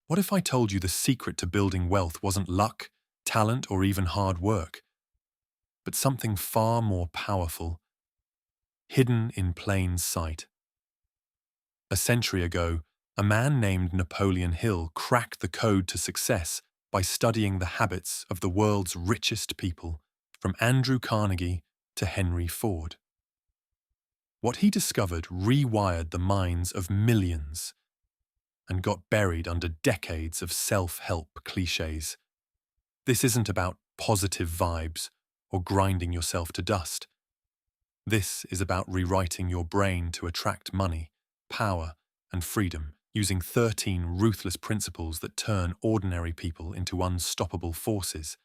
What if I told you the secret to building wealth wasn't luck, talent, or even hard work, but something far more powerful, hidden in plain sight? A century ago, a man named Napoleon Hill cracked the code to success by studying the habits of the world's richest people, from Andrew Carnegie to Henry Ford. What he discovered rewired the minds of millions and got buried under decades of self-help cliches. This isn't about positive vibes or grinding yourself to dust. This is about rewriting your brain to attract money, power, and freedom using 13 ruthless principles that turn ordinary people into unstoppable forces.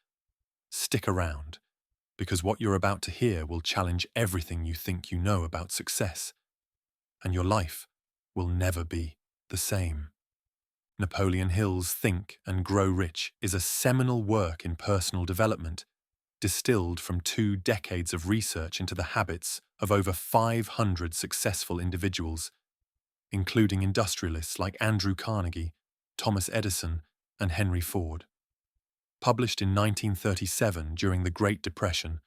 Stick around, because what you're about to hear will challenge everything you think you know about success, and your life will never be the same. Napoleon Hill's Think and Grow Rich is a seminal work in personal development, distilled from 2 decades of research into the habits of over 500 successful individuals, including industrialists like Andrew Carnegie, Thomas Edison, and Henry Ford. Published in 1937 during the Great Depression,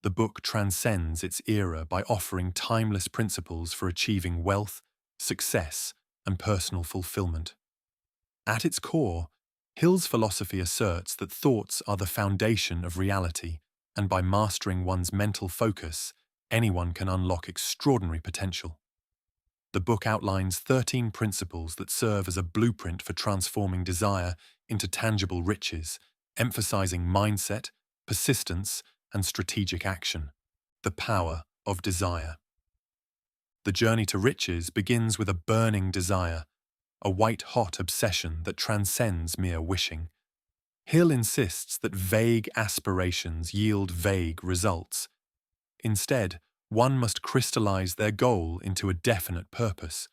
the book transcends its era by offering timeless principles for achieving wealth, success, and personal fulfillment. At its core, Hill's philosophy asserts that thoughts are the foundation of reality, and by mastering one's mental focus, anyone can unlock extraordinary potential. The book outlines 13 principles that serve as a blueprint for transforming desire into tangible riches, emphasizing mindset, persistence, and strategic action. The power of desire. The journey to riches begins with a burning desire, a white-hot obsession that transcends mere wishing. Hill insists that vague aspirations yield vague results. Instead, one must crystallize their goal into a definite purpose.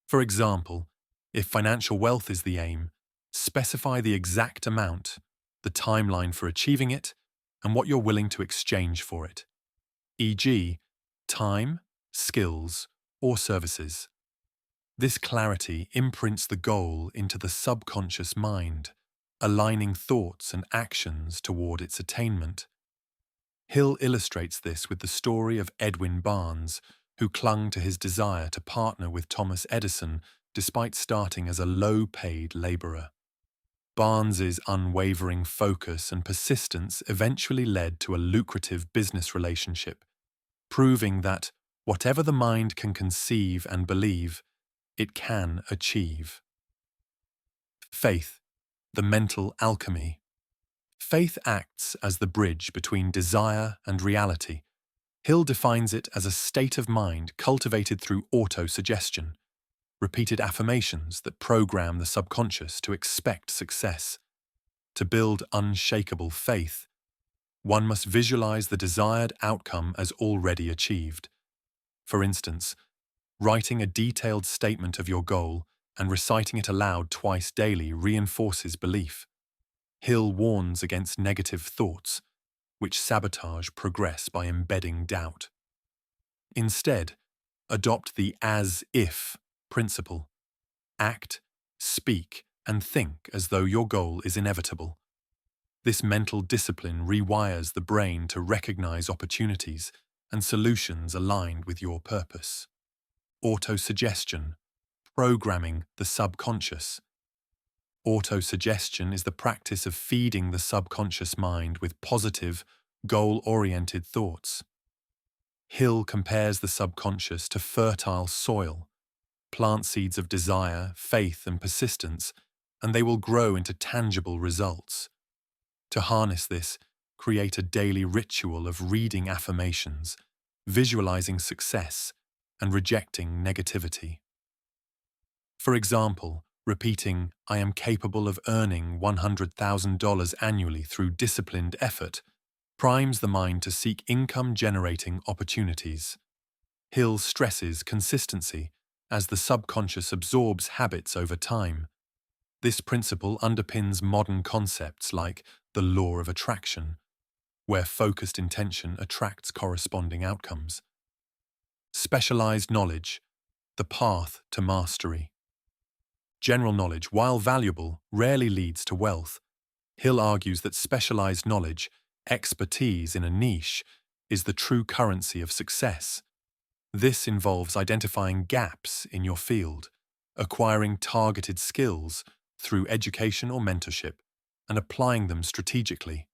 For example, if financial wealth is the aim, specify the exact amount, the timeline for achieving it, and what you're willing to exchange for it, e.g., time, skills, or services. This clarity imprints the goal into the subconscious mind, aligning thoughts and actions toward its attainment. Hill illustrates this with the story of Edwin Barnes, who clung to his desire to partner with Thomas Edison despite starting as a low-paid laborer. Barnes's unwavering focus and persistence eventually led to a lucrative business relationship, proving that whatever the mind can conceive and believe, it can achieve. Faith, the mental alchemy. Faith acts as the bridge between desire and reality. Hill defines it as a state of mind cultivated through autosuggestion, repeated affirmations that program the subconscious to expect success. To build unshakable faith, one must visualize the desired outcome as already achieved. For instance, writing a detailed statement of your goal and reciting it aloud twice daily reinforces belief. Hill warns against negative thoughts, which sabotage progress by embedding doubt. Instead, adopt the as-if principle. Act, speak, and think as though your goal is inevitable. This mental discipline rewires the brain to recognize opportunities and solutions aligned with your purpose. Autosuggestion, programming the subconscious. Autosuggestion is the practice of feeding the subconscious mind with positive, goal-oriented thoughts. Hill compares the subconscious to fertile soil. Plant seeds of desire, faith, and persistence, and they will grow into tangible results. To harness this, create a daily ritual of reading affirmations, visualizing success, and rejecting negativity. For example, repeating, "I am capable of earning $100,000 annually through disciplined effort," primes the mind to seek income-generating opportunities. Hill stresses consistency as the subconscious absorbs habits over time. This principle underpins modern concepts like the law of attraction, where focused intention attracts corresponding outcomes. Specialized knowledge, the path to mastery. General knowledge, while valuable, rarely leads to wealth. Hill argues that specialized knowledge, expertise in a niche, is the true currency of success. This involves identifying gaps in your field, acquiring targeted skills through education or mentorship, and applying them strategically.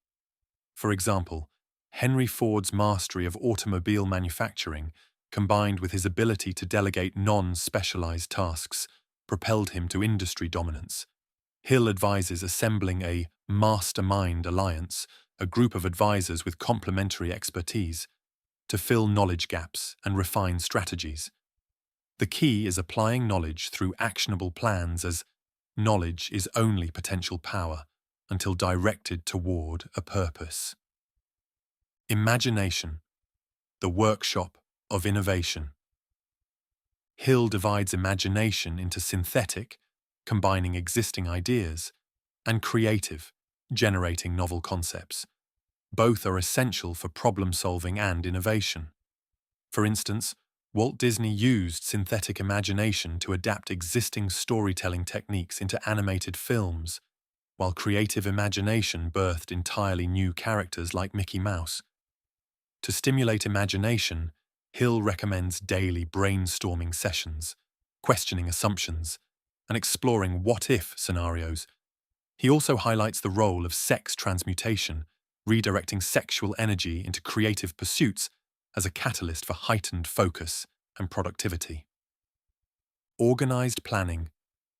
For example, Henry Ford's mastery of automobile manufacturing, combined with his ability to delegate non-specialized tasks, propelled him to industry dominance. Hill advises assembling a mastermind alliance, a group of advisors with complementary expertise, to fill knowledge gaps and refine strategies. The key is applying knowledge through actionable plans, as knowledge is only potential power until directed toward a purpose. Imagination, the workshop of innovation. Hill divides imagination into synthetic, combining existing ideas, and creative, generating novel concepts. Both are essential for problem-solving and innovation. For instance, Walt Disney used synthetic imagination to adapt existing storytelling techniques into animated films, while creative imagination birthed entirely new characters like Mickey Mouse. To stimulate imagination, Hill recommends daily brainstorming sessions, questioning assumptions, and exploring what-if scenarios. He also highlights the role of sex transmutation, redirecting sexual energy into creative pursuits as a catalyst for heightened focus and productivity. Organized planning,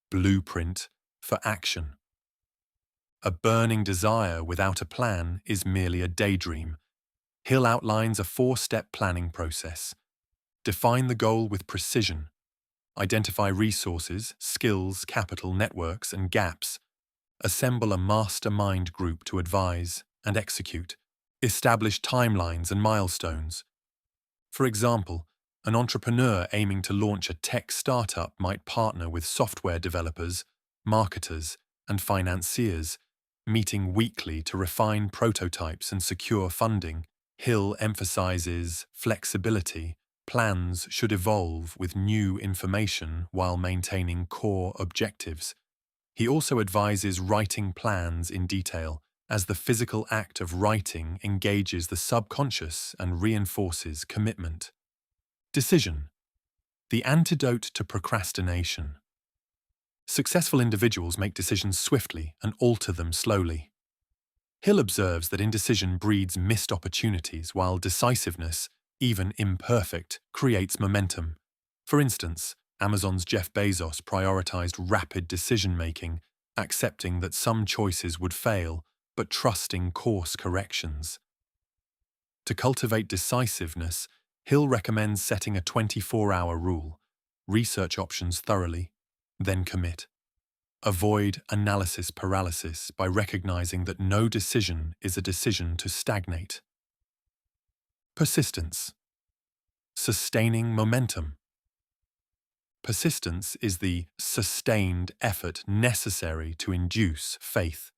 blueprint for action. A burning desire without a plan is merely a daydream. Hill outlines a 4-step planning process. Define the goal with precision. Identify resources, skills, capital, networks, and gaps. Assemble a mastermind group to advise and execute. Establish timelines and milestones. For example, an entrepreneur aiming to launch a tech startup might partner with software developers, marketers, and financiers, meeting weekly to refine prototypes and secure funding. Hill emphasizes flexibility. Plans should evolve with new information while maintaining core objectives. He also advises writing plans in detail, as the physical act of writing engages the subconscious and reinforces commitment. Decision, the antidote to procrastination. Successful individuals make decisions swiftly and alter them slowly. Hill observes that indecision breeds missed opportunities, while decisiveness, even imperfect, creates momentum. For instance, Amazon's Jeff Bezos prioritized rapid decision-making, accepting that some choices would fail, but trusting course corrections. To cultivate decisiveness, Hill recommends setting a 24-hour rule. Research options thoroughly, then commit. Avoid analysis paralysis by recognizing that no decision is a decision to stagnate. Persistence. Sustaining momentum. Persistence is the sustained effort necessary to induce faith.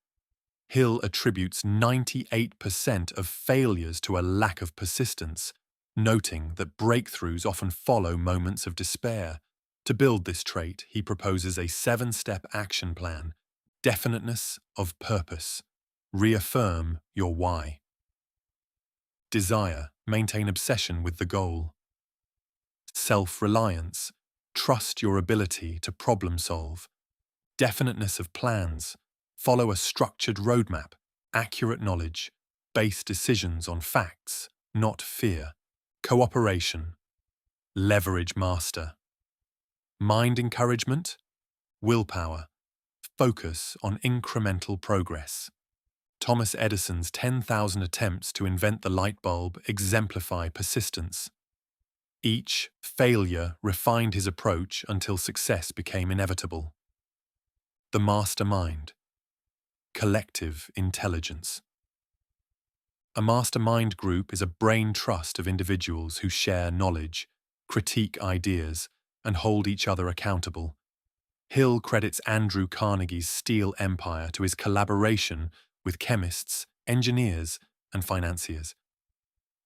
Hill attributes 98% of failures to a lack of persistence, noting that breakthroughs often follow moments of despair. To build this trait, he proposes a 7-step action plan. Definiteness of purpose. Reaffirm your why. Desire. Maintain obsession with the goal. Self-reliance. Trust your ability to problem solve. Definiteness of plans. Follow a structured roadmap. Accurate knowledge. Base decisions on facts, not fear. Cooperation. Leverage master. Mind encouragement. Willpower. Focus on incremental progress. Thomas Edison's 10,000 attempts to invent the light bulb exemplify persistence. Each failure refined his approach until success became inevitable. The mastermind. Collective intelligence. A mastermind group is a brain trust of individuals who share knowledge, critique ideas, and hold each other accountable. Hill credits Andrew Carnegie's Steel Empire to his collaboration with chemists, engineers, and financiers.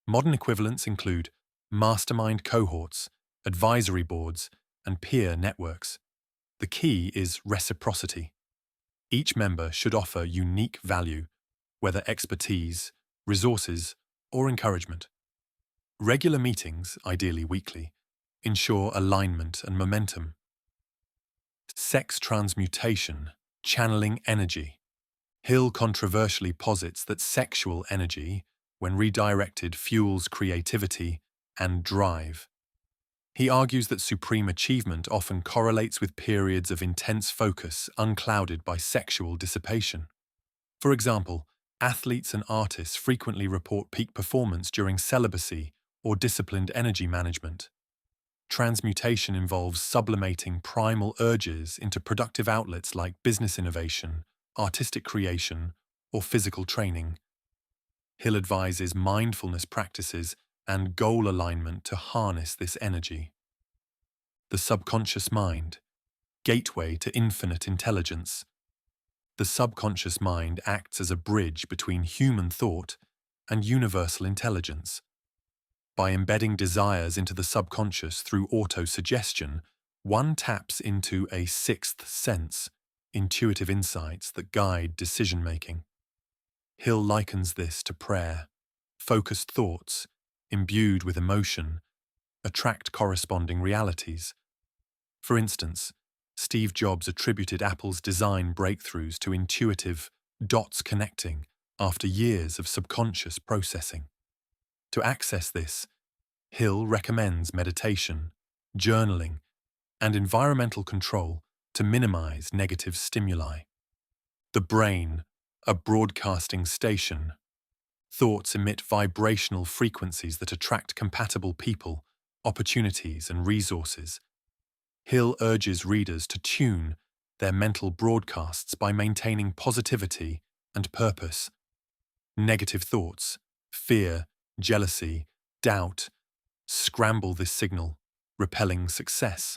Modern equivalents include mastermind cohorts, advisory boards, and peer networks. The key is reciprocity. Each member should offer unique value, whether expertise, resources, or encouragement. Regular meetings, ideally weekly, ensure alignment and momentum. Sex transmutation, channeling energy. Hill controversially posits that sexual energy, when redirected, fuels creativity and drive. He argues that supreme achievement often correlates with periods of intense focus unclouded by sexual dissipation. For example, athletes and artists frequently report peak performance during celibacy or disciplined energy management. Transmutation involves sublimating primal urges into productive outlets like business innovation, artistic creation, or physical training. Hill advises mindfulness practices and goal alignment to harness this energy. The subconscious mind, gateway to infinite intelligence. The subconscious mind acts as a bridge between human thought and universal intelligence. By embedding desires into the subconscious through auto-suggestion, one taps into a sixth sense, intuitive insights that guide decision-making. Hill likens this to prayer. Focused thoughts, imbued with emotion, attract corresponding realities. For instance, Steve Jobs attributed Apple's design breakthroughs to intuitive dots connecting after years of subconscious processing. To access this, Hill recommends meditation, journaling, and environmental control to minimize negative stimuli. The brain, a broadcasting station. Thoughts emit vibrational frequencies that attract compatible people, opportunities, and resources. Hill urges readers to tune their mental broadcasts by maintaining positivity and purpose. Negative thoughts, fear, jealousy, doubt, scramble this signal, repelling success.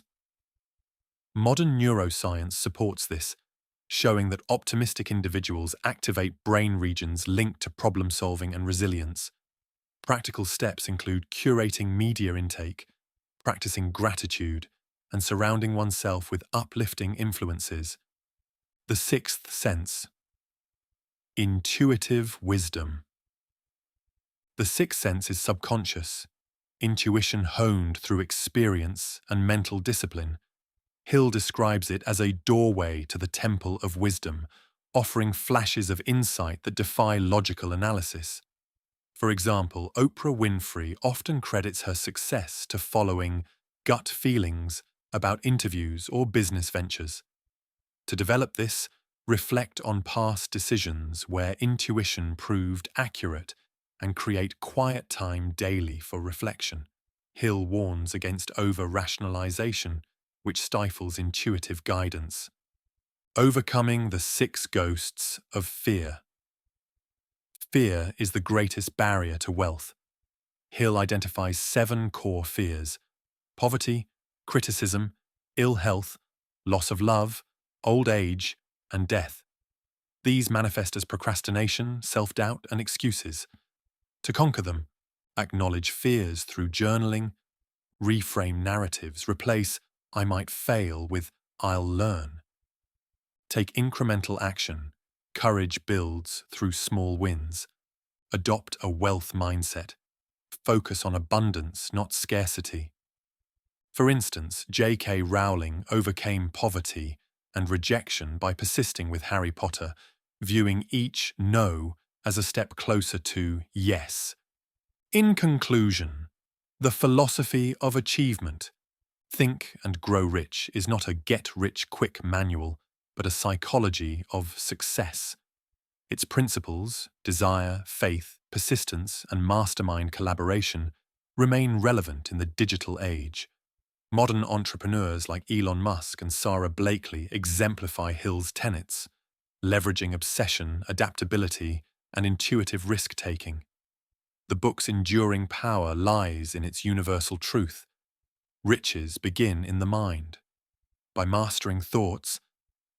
Modern neuroscience supports this, showing that optimistic individuals activate brain regions linked to problem-solving and resilience. Practical steps include curating media intake, practicing gratitude, and surrounding oneself with uplifting influences. The sixth sense. Intuitive wisdom. The sixth sense is subconscious, intuition honed through experience and mental discipline. Hill describes it as a doorway to the temple of wisdom, offering flashes of insight that defy logical analysis. For example, Oprah Winfrey often credits her success to following gut feelings about interviews or business ventures. To develop this, reflect on past decisions where intuition proved accurate and create quiet time daily for reflection. Hill warns against over-rationalization, which stifles intuitive guidance. Overcoming the 6 ghosts of fear. Fear is the greatest barrier to wealth. Hill identifies 7 core fears: poverty, criticism, ill health, loss of love, old age, and death. These manifest as procrastination, self-doubt, and excuses. To conquer them, acknowledge fears through journaling, reframe narratives, replace "I might fail" with "I'll learn." Take incremental action. Courage builds through small wins. Adopt a wealth mindset. Focus on abundance, not scarcity. For instance, J.K. Rowling overcame poverty and rejection by persisting with Harry Potter, viewing each no as a step closer to yes. In conclusion, the philosophy of achievement. Think and Grow Rich is not a get-rich-quick manual, but a psychology of success. Its principles, desire, faith, persistence, and mastermind collaboration remain relevant in the digital age. Modern entrepreneurs like Elon Musk and Sarah Blakely exemplify Hill's tenets, leveraging obsession, adaptability, and intuitive risk-taking. The book's enduring power lies in its universal truth. Riches begin in the mind. By mastering thoughts,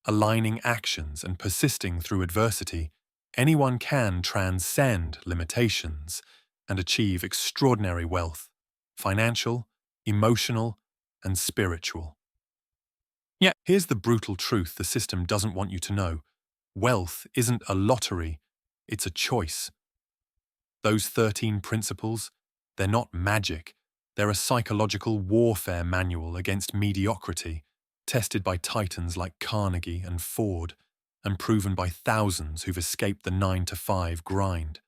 aligning actions, and persisting through adversity, anyone can transcend limitations and achieve extraordinary wealth, financial, emotional, and spiritual. Yeah, here's the brutal truth the system doesn't want you to know. Wealth isn't a lottery, it's a choice. Those 13 principles, they're not magic. They're a psychological warfare manual against mediocrity, tested by titans like Carnegie and Ford, and proven by thousands who've escaped the 9-to-5 grind.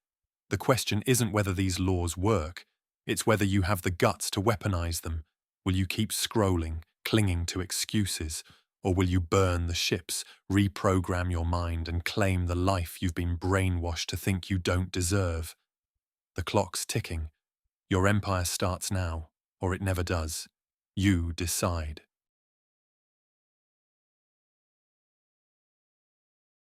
The question isn't whether these laws work, it's whether you have the guts to weaponize them. Will you keep scrolling, clinging to excuses, or will you burn the ships, reprogram your mind, and claim the life you've been brainwashed to think you don't deserve? The clock's ticking. Your empire starts now, or it never does. You decide.